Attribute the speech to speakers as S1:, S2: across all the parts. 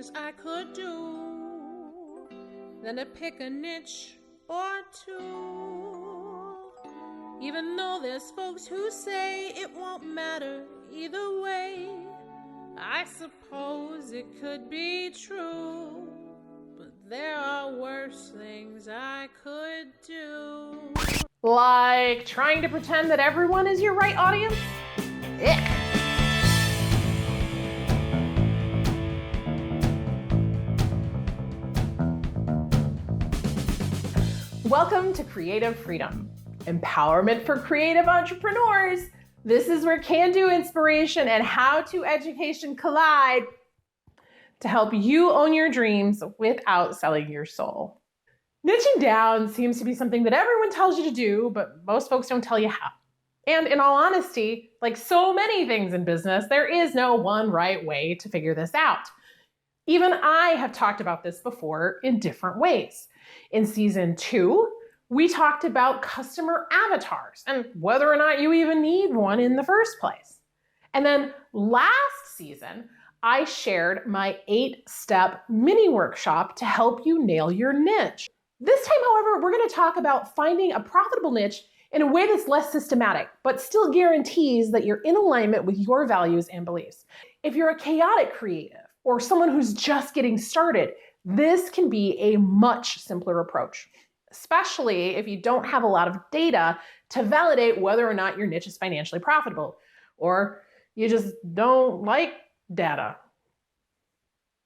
S1: things I could do than to pick a niche or two. Even though there's folks who say it won't matter either way, I suppose it could be true, but there are worse things I could do.
S2: Like trying to pretend that everyone is your right audience? Ick. Welcome to Creative Freedom, empowerment for creative entrepreneurs. This is where can-do inspiration and how-to education collide to help you own your dreams without selling your soul. Niching down seems to be something that everyone tells you to do, but most folks don't tell you how. And in all honesty, like so many things in business, there is no one right way to figure this out. Even I have talked about this before in different ways. In season 2, we talked about customer avatars and whether or not you even need one in the first place. And then last season, I shared my 8-step mini workshop to help you nail your niche. This time, however, we're going to talk about finding a profitable niche in a way that's less systematic, but still guarantees that you're in alignment with your values and beliefs. If you're a chaotic creative or someone who's just getting started, this can be a much simpler approach, especially if you don't have a lot of data to validate whether or not your niche is financially profitable, or you just don't like data.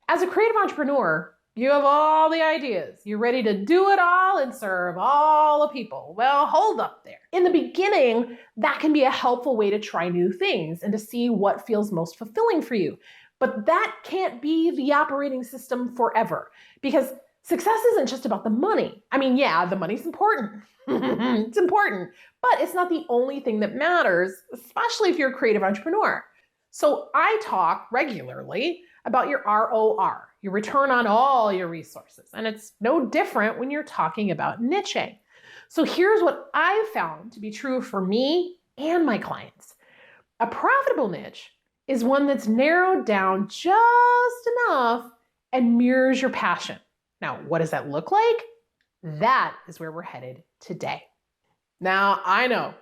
S2: As a creative entrepreneur, you have all the ideas. You're ready to do it all and serve all the people. Well, hold up there. In the beginning, that can be a helpful way to try new things and to see what feels most fulfilling for you. But that can't be the operating system forever, because success isn't just about the money. I mean, yeah, the money's important. It's important, but it's not the only thing that matters, especially if you're a creative entrepreneur. So I talk regularly about your ROR, your return on all your resources. And it's no different when you're talking about niching. So here's what I've found to be true for me and my clients. A profitable niche is one that's narrowed down just enough and mirrors your passion. Now, what does that look like? That is where we're headed today. Now, I know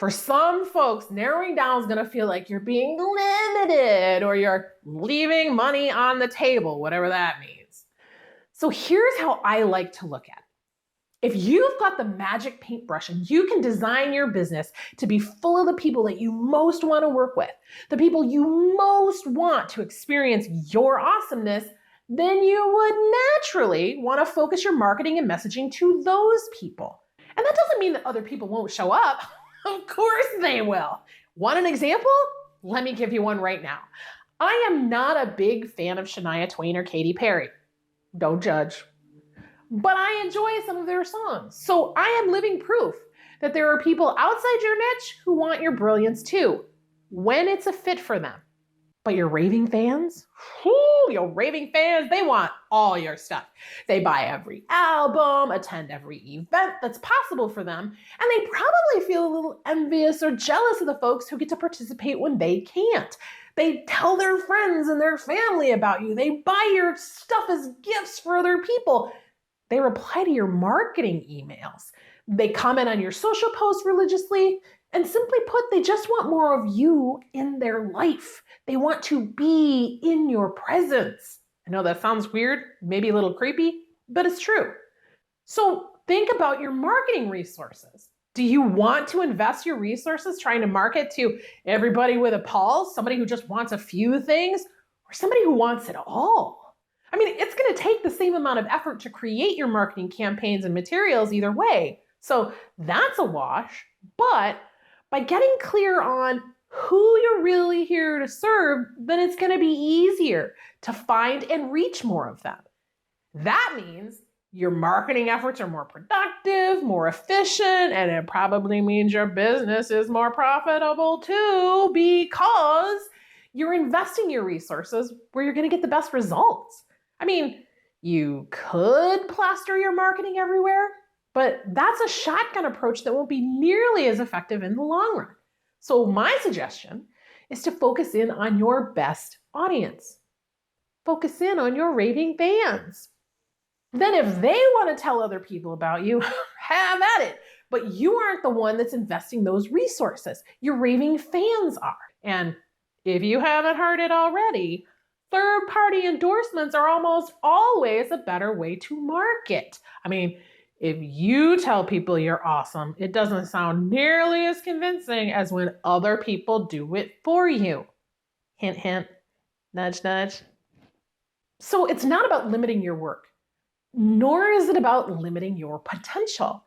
S2: for some folks, narrowing down is going to feel like you're being limited or you're leaving money on the table, whatever that means. So here's how I like to look at it. If you've got the magic paintbrush and you can design your business to be full of the people that you most want to work with, the people you most want to experience your awesomeness, then you would naturally want to focus your marketing and messaging to those people. And that doesn't mean that other people won't show up. Of course they will. Want an example? Let me give you one right now. I am not a big fan of Shania Twain or Katy Perry. Don't judge. But I enjoy some of their songs. So I am living proof that there are people outside your niche who want your brilliance too, when it's a fit for them. But your raving fans? Your raving fans, they want all your stuff. They buy every album, attend every event that's possible for them, and they probably feel a little envious or jealous of the folks who get to participate when they can't. They tell their friends and their family about you. They buy your stuff as gifts for other people. They reply to your marketing emails. They comment on your social posts religiously. And simply put, they just want more of you in their life. They want to be in your presence. I know that sounds weird, maybe a little creepy, but it's true. So think about your marketing resources. Do you want to invest your resources trying to market to everybody with a pulse, somebody who just wants a few things, or somebody who wants it all? I mean, it's going to take the same amount of effort to create your marketing campaigns and materials either way. So that's a wash, but by getting clear on who you're really here to serve, then it's going to be easier to find and reach more of them. That means your marketing efforts are more productive, more efficient, and it probably means your business is more profitable too, because you're investing your resources where you're going to get the best results. I mean, you could plaster your marketing everywhere, but that's a shotgun approach that won't be nearly as effective in the long run. So my suggestion is to focus in on your best audience. Focus in on your raving fans. Then if they want to tell other people about you, have at it. But you aren't the one that's investing those resources. Your raving fans are. And if you haven't heard it already, third-party endorsements are almost always a better way to market. I mean, if you tell people you're awesome, it doesn't sound nearly as convincing as when other people do it for you. Hint, hint, nudge, nudge. So it's not about limiting your work, nor is it about limiting your potential.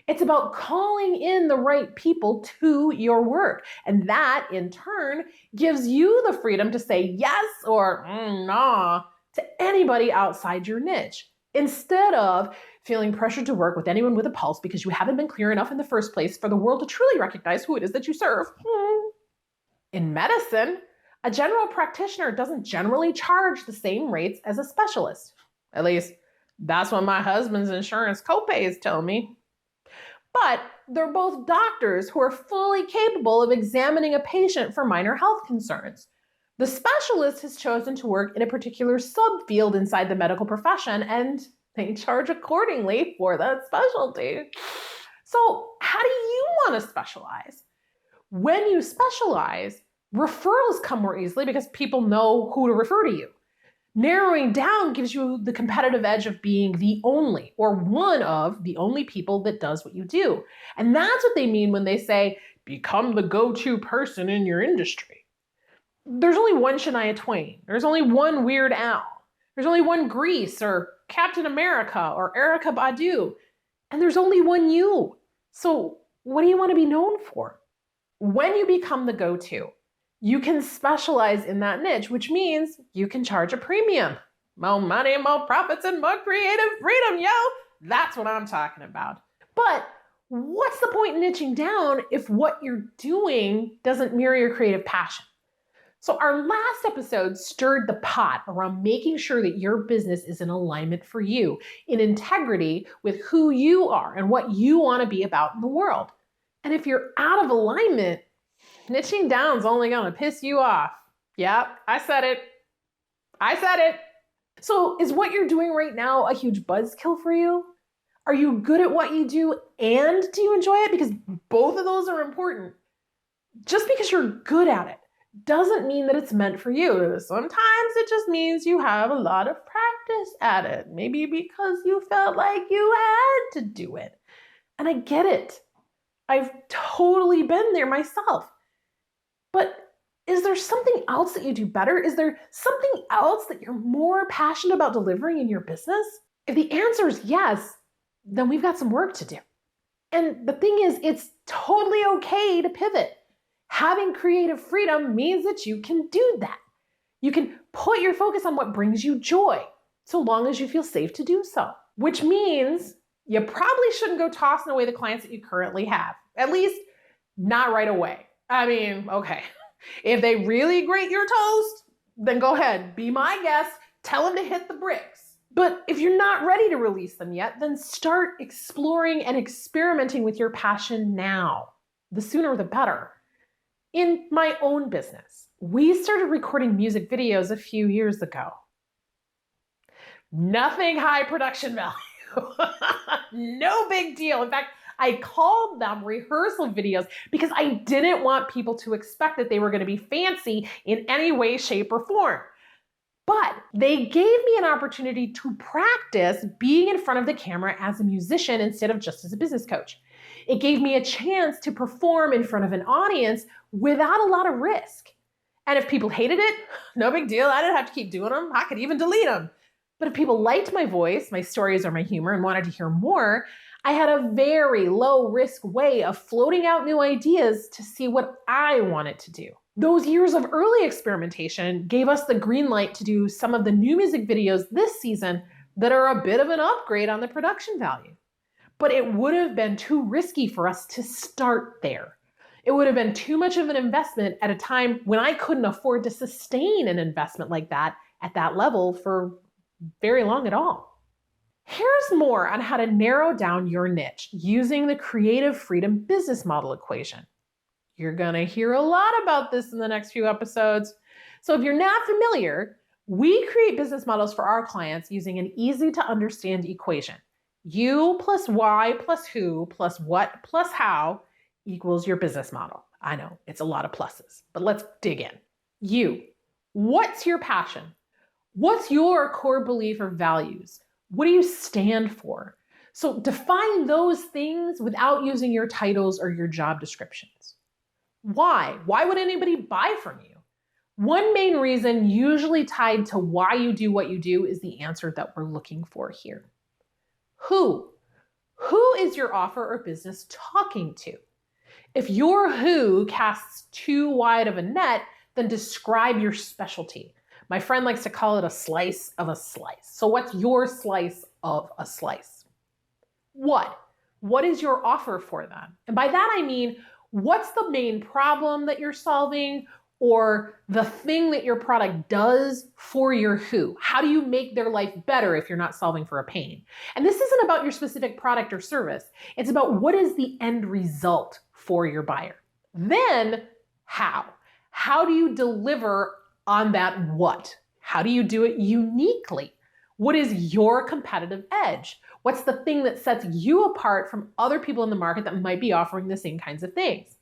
S2: It's about calling in the right people to your work. And that, in turn, gives you the freedom to say yes or nah to anybody outside your niche, instead of feeling pressured to work with anyone with a pulse because you haven't been clear enough in the first place for the world to truly recognize who it is that you serve. In medicine, a general practitioner doesn't generally charge the same rates as a specialist. At least, that's what my husband's insurance copays tell me. But they're both doctors who are fully capable of examining a patient for minor health concerns. The specialist has chosen to work in a particular subfield inside the medical profession, and they charge accordingly for that specialty. So how do you want to specialize? When you specialize, referrals come more easily because people know who to refer to you. Narrowing down gives you the competitive edge of being the only or one of the only people that does what you do. And that's what they mean when they say, become the go-to person in your industry. There's only one Shania Twain. There's only one Weird Al. There's only one Grease or Captain America or Erykah Badu. And there's only one you. So what do you want to be known for? When you become the go-to, you can specialize in that niche, which means you can charge a premium. More money, more profits, and more creative freedom, yo! That's what I'm talking about. But what's the point in niching down if what you're doing doesn't mirror your creative passion? So our last episode stirred the pot around making sure that your business is in alignment for you, in integrity with who you are and what you want to be about in the world. And if you're out of alignment, niching down is only going to piss you off. Yeah, I said it. So is what you're doing right now a huge buzzkill for you? Are you good at what you do and do you enjoy it? Because both of those are important. Just because you're good at it doesn't mean that it's meant for you. Sometimes it just means you have a lot of practice at it. Maybe because you felt like you had to do it. And I get it. I've totally been there myself. But is there something else that you do better? Is there something else that you're more passionate about delivering in your business? If the answer is yes, then we've got some work to do. And the thing is, it's totally okay to pivot. Having creative freedom means that you can do that. You can put your focus on what brings you joy, so long as you feel safe to do so. Which means you probably shouldn't go tossing away the clients that you currently have. At least not right away. I mean, okay, if they really grate your toast, then go ahead, be my guest, tell them to hit the bricks. But if you're not ready to release them yet, then start exploring and experimenting with your passion now. The sooner the better. In my own business, we started recording music videos a few years ago. Nothing high production value. No big deal. In fact, I called them rehearsal videos because I didn't want people to expect that they were going to be fancy in any way, shape, or form. But they gave me an opportunity to practice being in front of the camera as a musician instead of just as a business coach. It gave me a chance to perform in front of an audience without a lot of risk. And if people hated it, no big deal. I didn't have to keep doing them. I could even delete them. But if people liked my voice, my stories, or my humor and wanted to hear more, I had a very low risk way of floating out new ideas to see what I wanted to do. Those years of early experimentation gave us the green light to do some of the new music videos this season that are a bit of an upgrade on the production value. But it would have been too risky for us to start there. It would have been too much of an investment at a time when I couldn't afford to sustain an investment like that at that level for very long at all. Here's more on how to narrow down your niche using the creative freedom business model equation. You're going to hear a lot about this in the next few episodes. So if you're not familiar, We create business models for our clients using an easy to understand equation. You plus Y plus who plus what plus how equals your business model. I know it's a lot of pluses, but let's dig in. You, what's your passion? What's your core belief or values? What do you stand for? So define those things without using your titles or your job descriptions. Why? Why would anybody buy from you? One main reason, usually tied to why you do what you do, is the answer that we're looking for here. Who? Who is your offer or business talking to? If your who casts too wide of a net, then describe your specialty. My friend likes to call it a slice of a slice. So what's your slice of a slice? What? What is your offer for them? And by that I mean, what's the main problem that you're solving, or the thing that your product does for your who? How do you make their life better if you're not solving for a pain? And this isn't about your specific product or service. It's about what is the end result for your buyer. Then how? How do you deliver on that what? How do you do it uniquely? What is your competitive edge? What's the thing that sets you apart from other people in the market that might be offering the same kinds of things?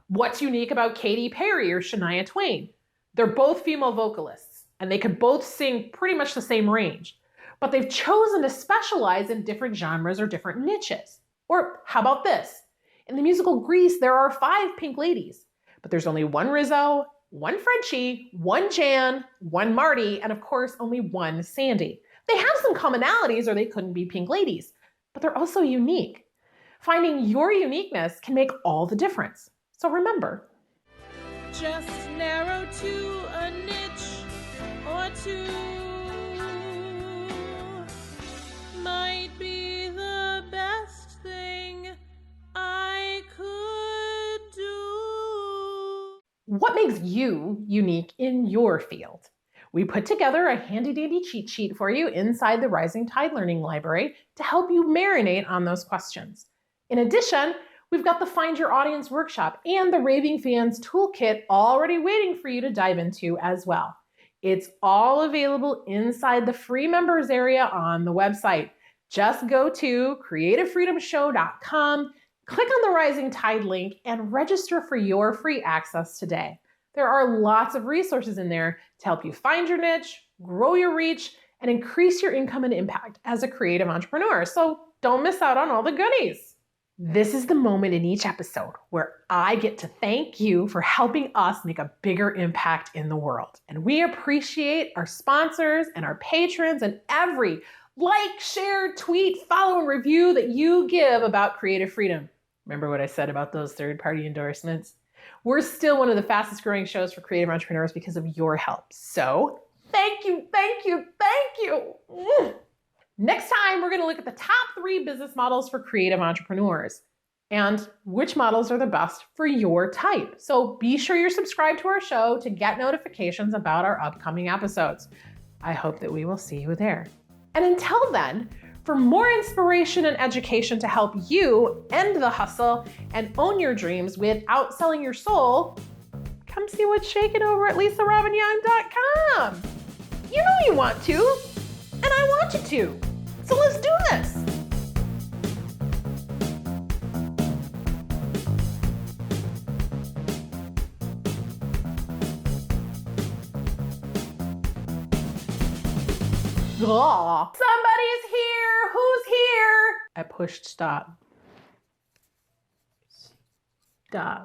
S2: What's unique about Katy Perry or Shania Twain? They're both female vocalists, and they could both sing pretty much the same range, but they've chosen to specialize in different genres or different niches. Or how about this? In the musical Grease, there are 5 pink ladies, but there's only one Rizzo, one Frenchie, one Jan, one Marty, and of course, only one Sandy. They have some commonalities or they couldn't be pink ladies, but they're also unique. Finding your uniqueness can make all the difference. So remember,
S1: just narrow to a niche or two might be the best thing I could do.
S2: What makes you unique in your field? We put together a handy-dandy cheat sheet for you inside the Rising Tide Learning Library to help you marinate on those questions. In addition, we've got the Find Your Audience workshop and the Raving Fans Toolkit already waiting for you to dive into as well. It's all available inside the free members area on the website. Just go to creativefreedomshow.com, click on the Rising Tide link, and register for your free access today. There are lots of resources in there to help you find your niche, grow your reach, and increase your income and impact as a creative entrepreneur. So don't miss out on all the goodies. This is the moment in each episode where I get to thank you for helping us make a bigger impact in the world. And we appreciate our sponsors and our patrons and every like, share, tweet, follow, and review that you give about creative freedom. Remember what I said about those third-party endorsements? We're still one of the fastest growing shows for creative entrepreneurs because of your help. So thank you, thank you, thank you. Next time, we're going to look at the top 3 business models for creative entrepreneurs and which models are the best for your type. So be sure you're subscribed to our show to get notifications about our upcoming episodes. I hope that we will see you there. And until then, for more inspiration and education to help you end the hustle and own your dreams without selling your soul, come see what's shaking over at LisaRobinYoung.com. You know you want to, and I want you to. So let's do this. Somebody's here. Who's here? I pushed stop. Stop.